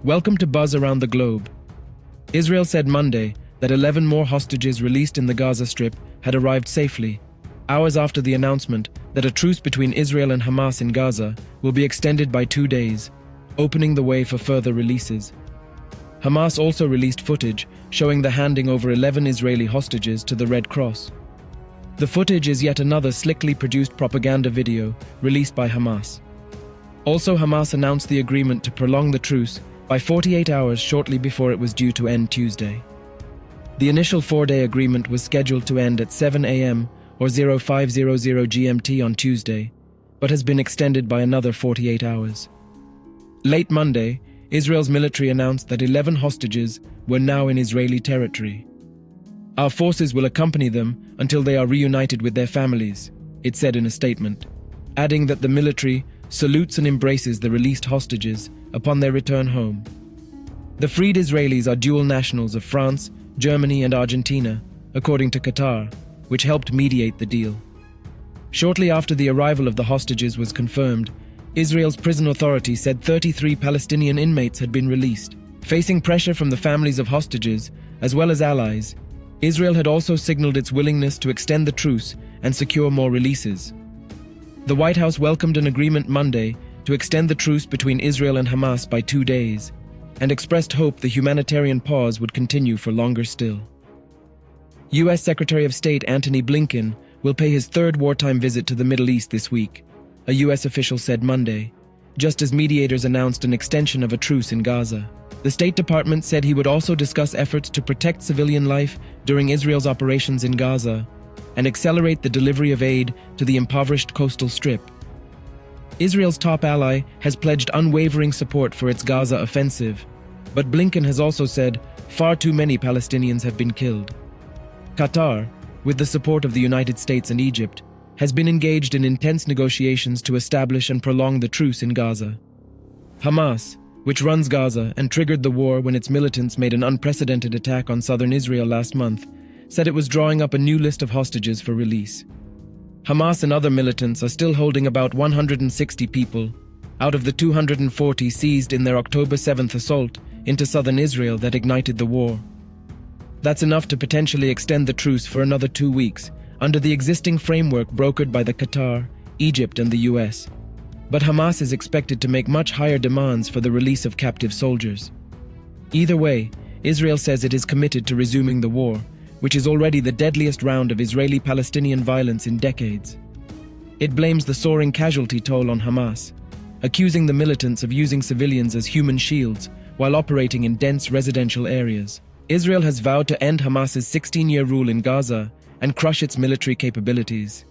Welcome to Buzz Around the Globe. Israel said Monday that 11 more hostages released in the Gaza Strip had arrived safely, hours after the announcement that a truce between Israel and Hamas in Gaza will be extended by 2 days, opening the way for further releases. Hamas also released footage showing the handing over 11 Israeli hostages to the Red Cross. The footage is yet another slickly produced propaganda video released by Hamas. Also, Hamas announced the agreement to prolong the truce by 48 hours shortly before it was due to end Tuesday. The initial 4-day agreement was scheduled to end at 7 a.m. or 0500 GMT on Tuesday, but has been extended by another 48 hours. Late Monday, Israel's military announced that 11 hostages were now in Israeli territory. Our forces will accompany them until they are reunited with their families, it said in a statement, adding that the military salutes and embraces the released hostages upon their return home. The freed Israelis are dual nationals of France, Germany, and Argentina, according to Qatar, which helped mediate the deal. Shortly after the arrival of the hostages was confirmed, Israel's prison authority said 33 Palestinian inmates had been released. Facing pressure from the families of hostages, as well as allies, Israel had also signaled its willingness to extend the truce and secure more releases. The White House welcomed an agreement Monday to extend the truce between Israel and Hamas by 2 days, and expressed hope the humanitarian pause would continue for longer still. U.S. Secretary of State Antony Blinken will pay his third wartime visit to the Middle East this week, a U.S. official said Monday, just as mediators announced an extension of a truce in Gaza. The State Department said he would also discuss efforts to protect civilian life during Israel's operations in Gaza and accelerate the delivery of aid to the impoverished coastal strip. Israel's top ally has pledged unwavering support for its Gaza offensive, but Blinken has also said far too many Palestinians have been killed. Qatar, with the support of the United States and Egypt, has been engaged in intense negotiations to establish and prolong the truce in Gaza. Hamas, which runs Gaza and triggered the war when its militants made an unprecedented attack on southern Israel last month, said it was drawing up a new list of hostages for release. Hamas and other militants are still holding about 160 people out of the 240 seized in their October 7th assault into southern Israel that ignited the war. That's enough to potentially extend the truce for another 2 weeks under the existing framework brokered by the Qatar, Egypt, and the US. But Hamas is expected to make much higher demands for the release of captive soldiers. Either way, Israel says it is committed to resuming the war, which is already the deadliest round of Israeli-Palestinian violence in decades. It blames the soaring casualty toll on Hamas, accusing the militants of using civilians as human shields while operating in dense residential areas. Israel has vowed to end Hamas's 16-year rule in Gaza and crush its military capabilities.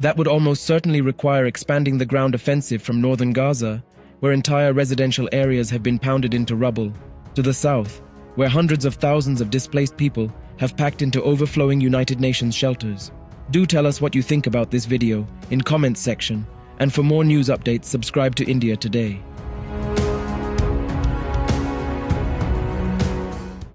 That would almost certainly require expanding the ground offensive from northern Gaza, where entire residential areas have been pounded into rubble, to the south, where hundreds of thousands of displaced people have packed into overflowing United Nations shelters. Do tell us what you think about this video in comments section, and for more news updates, subscribe to India Today.